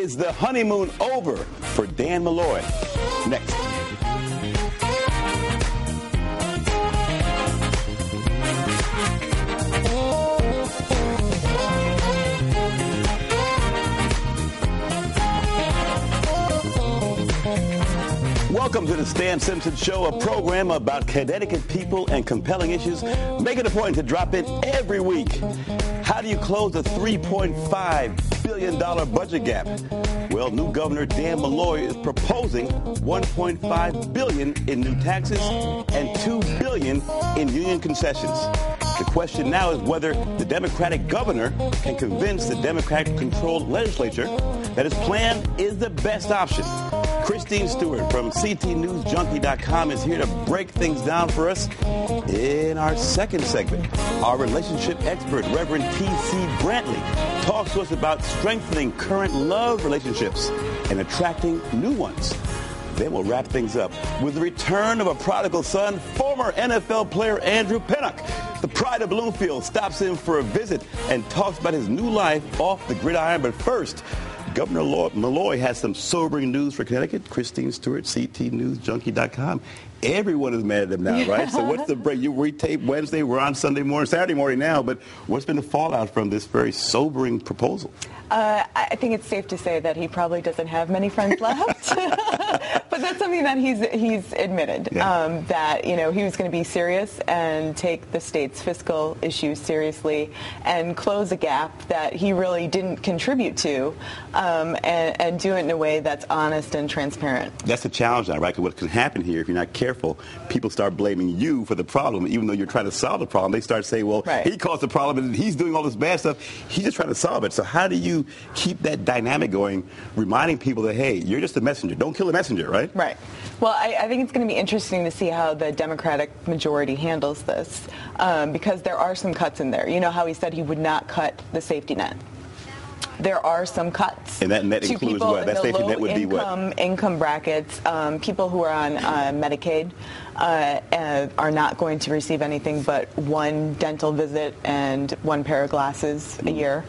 Is the honeymoon over for Dan Malloy? Next. Welcome to the Stan Simpson Show, a program about Connecticut people and compelling issues. Make it a point to drop in every week. How do you close a $3.5 billion budget gap? Well, new Governor Dan Malloy is proposing $1.5 billion in new taxes and $2 billion in union concessions. The question now is whether the Democratic governor can convince the Democratic-controlled legislature that his plan is the best option. Christine Stuart from CTNewsJunkie.com is here to break things down for us. In our second segment, our relationship expert, Reverend T.C. Brantley, talks to us about strengthening current love relationships and attracting new ones. Then we'll wrap things up with the return of a prodigal son, former NFL player Andrew Pinnock. The pride of Bloomfield stops in for a visit and talks about his new life off the gridiron. But first, Governor Malloy has some sobering news for Connecticut. Christine Stewart, CTNewsJunkie.com. Everyone is mad at him now, right? So what's the break? You retape Wednesday, we're on Saturday morning now, but what's been the fallout from this very sobering proposal? I think it's safe to say that he probably doesn't have many friends left. But that's something that he's admitted, that, you know, he was going to be serious and take the state's fiscal issues seriously and close a gap that he really didn't contribute to, and do it in a way that's honest and transparent. That's the challenge now, right? Because what can happen here, if you're not careful, people start blaming you for the problem, even though you're trying to solve the problem. They start saying, well, he caused the problem and he's doing all this bad stuff. He's just trying to solve it. So how do you keep that dynamic going, reminding people that, hey, you're just a messenger. Don't kill the messenger, right? Right. Well, I think it's going to be interesting to see how the Democratic majority handles this, because there are some cuts in there. You know how he said he would not cut the safety net. There are some cuts. And that net to includes people what? That safety net would be what? Income brackets. People who are on Medicaid are not going to receive anything but one dental visit and one pair of glasses a year.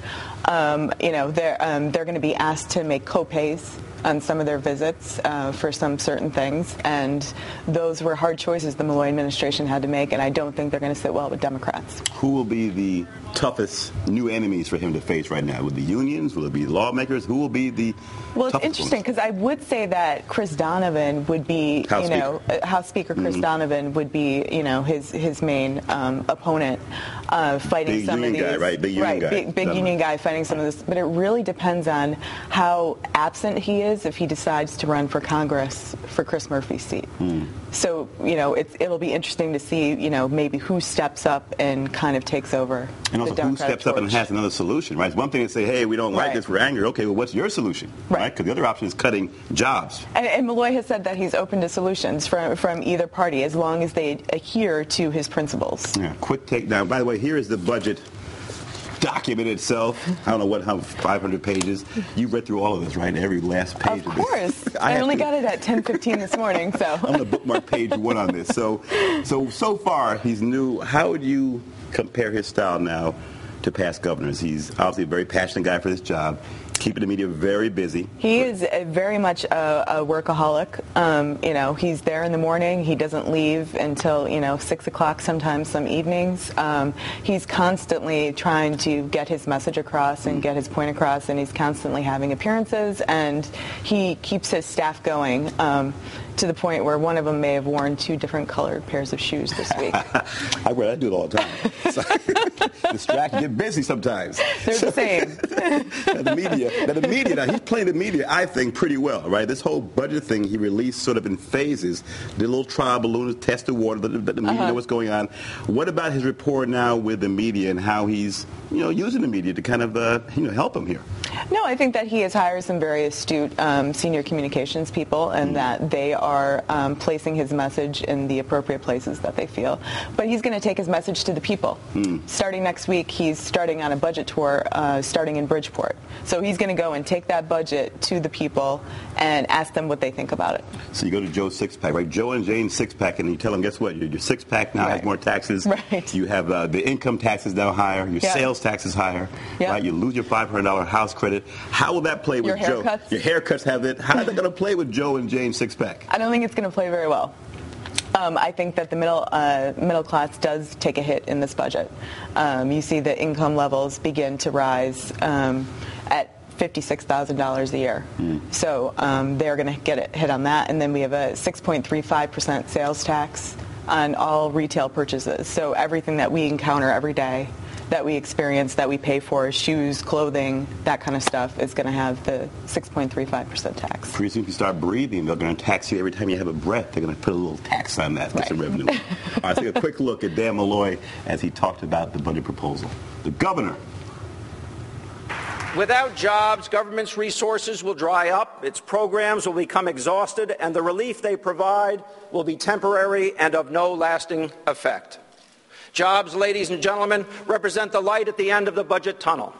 You know, they're going to be asked to make co-pays on some of their visits for some certain things, and those were hard choices the Malloy administration had to make, and I don't think they're going to sit well with Democrats. Who will be the toughest new enemies for him to face right now? Will it be unions? Will it be lawmakers? Who will be the Well, it's interesting because I would say that Chris Donovan would be, House Speaker Chris Donovan would be, his main opponent fighting big some union of these. Guy, right? Big union guy. Big union guy fighting some of this. But it really depends on how absent he is if he decides to run for Congress for Chris Murphy's seat. So, it'll be interesting to see, maybe who steps up and kind of takes over. And also who steps up and has another solution, right? It's one thing to say, hey, we don't like this, we're angry. Okay, well, what's your solution? Right? Because the other option is cutting jobs. And Malloy has said that he's open to solutions from either party as long as they adhere to his principles. Yeah, quick take now. By the way, here is the budget document itself. I don't know how 500 pages. You read through all of this, right? Every last page of course. I only got it at 10:15 this morning, so. I'm going to bookmark page 1 on this. So far, he's new. How would you compare his style now to past governors? He's obviously a very passionate guy for this job, keeping the media very busy. He is very much a workaholic. He's there in the morning. He doesn't leave until 6 o'clock. Sometimes some evenings. He's constantly trying to get his message across and get his point across, and he's constantly having appearances. And he keeps his staff going. To the point where one of them may have worn 2 different colored pairs of shoes this week. I do it all the time. So, distracted, get busy sometimes. They're the same. The media, now he's playing the media, I think, pretty well, right? This whole budget thing he released sort of in phases. Did a little trial balloon, test the water, let the media know what's going on. What about his rapport now with the media and how he's, using the media to kind of, help him here? No, I think that he has hired some very astute senior communications people, and that they are placing his message in the appropriate places that they feel. But he's going to take his message to the people. Starting next week, he's starting on a budget tour, starting in Bridgeport. So he's going to go and take that budget to the people and ask them what they think about it. So you go to Joe's six-pack, right? Joe and Jane's six-pack, and you tell them, guess what? Your six-pack now has more taxes. Right. You have the income taxes now higher. Your sales taxes higher. Right? You lose your $500 house credit credit. How will that play with Joe? Your haircuts have it. How is that going to play with Joe and Jane's six-pack? I don't think it's going to play very well. I think that the middle class does take a hit in this budget. You see the income levels begin to rise at $56,000 a year. So they're going to get a hit on that. And then we have a 6.35% sales tax on all retail purchases. So everything that we encounter every day, that we experience, that we pay for, shoes, clothing, that kind of stuff, is going to have the 6.35% tax. Pretty soon if you start breathing, they're going to tax you every time you have a breath. They're going to put a little tax on that. That's the revenue. All right, let's take a quick look at Dan Malloy as he talked about the budget proposal. The governor. Without jobs, government's resources will dry up, its programs will become exhausted, and the relief they provide will be temporary and of no lasting effect. Jobs, ladies and gentlemen, represent the light at the end of the budget tunnel.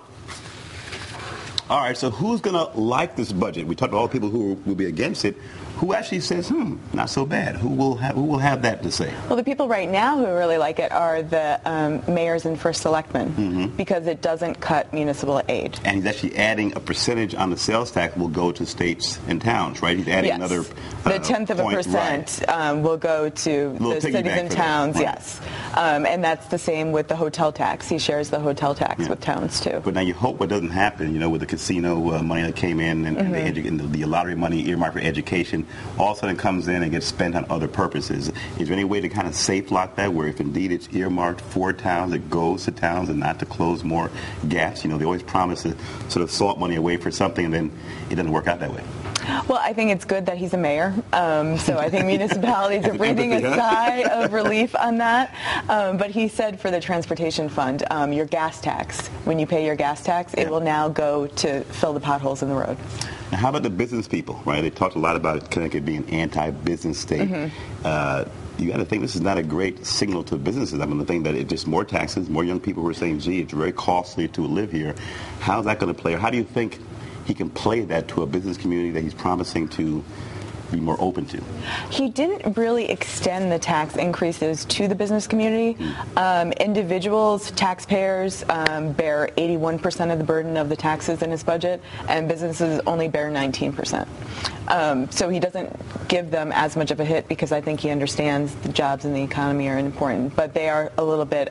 All right, so who's going to like this budget? We talked to all the people who will be against it. Who actually says, not so bad? Who will have that to say? Well, the people right now who really like it are the mayors and first selectmen, because it doesn't cut municipal aid. And he's actually adding a percentage on the sales tax will go to states and towns, right? He's adding another the 0.1% will go to the cities and towns, yes. And that's the same with the hotel tax. He shares the hotel tax with towns, too. But now you hope what doesn't happen, with the casino money that came in and the lottery money earmarked for education, all of a sudden comes in and gets spent on other purposes. Is there any way to kind of safe lock that, where if indeed it's earmarked for towns, it goes to towns and not to close more gaps? They always promise to sort of salt money away for something, and then it doesn't work out that way. Well, I think it's good that he's a mayor, so I think municipalities are breathing a sigh of relief on that. But he said for the transportation fund, your gas tax, when you pay your gas tax, it will now go to fill the potholes in the road. Now, how about the business people, right? They talked a lot about Connecticut being an anti-business state. You got to think this is not a great signal to businesses. I mean, the thing that it's just more taxes, more young people who are saying, gee, it's very costly to live here. How's that going to play? Or how do you think he can play that to a business community that he's promising to be more open to? He didn't really extend the tax increases to the business community. Individuals, taxpayers bear 81% of the burden of the taxes in his budget, and businesses only bear 19%. So he doesn't give them as much of a hit because I think he understands the jobs and the economy are important, but they are a little bit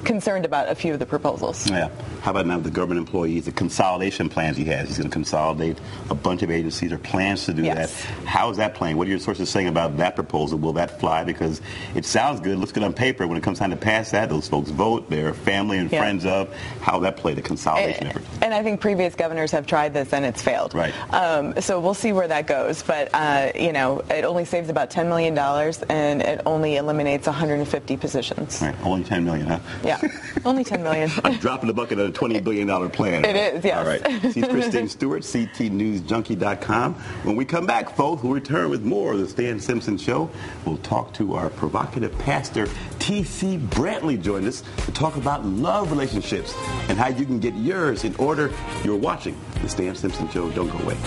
concerned about a few of the proposals. Yeah. How about now the government employees, the consolidation plans he has? He's going to consolidate a bunch of agencies or plans to do that. How is that playing? What are your sources saying about that proposal? Will that fly? Because it sounds good, looks good on paper. When it comes time to pass that, those folks vote, their family and friends of. How will that play, the consolidation effort? And I think previous governors have tried this and it's failed. Right. So we'll see where that goes. But, it only saves about $10 million and it only eliminates 150 positions. Right. Only $10 million, huh? Yeah. Only $10 million. I'm dropping the bucket on a $20 billion plan. It is, yes. All right. She's Christine Stuart, CTNewsJunkie.com. When we come back, folks, we'll return with more of the Stan Simpson Show. We'll talk to our provocative pastor, T.C. Brantley, joined us to talk about love relationships and how you can get yours in order. You're watching the Stan Simpson Show. Don't go away.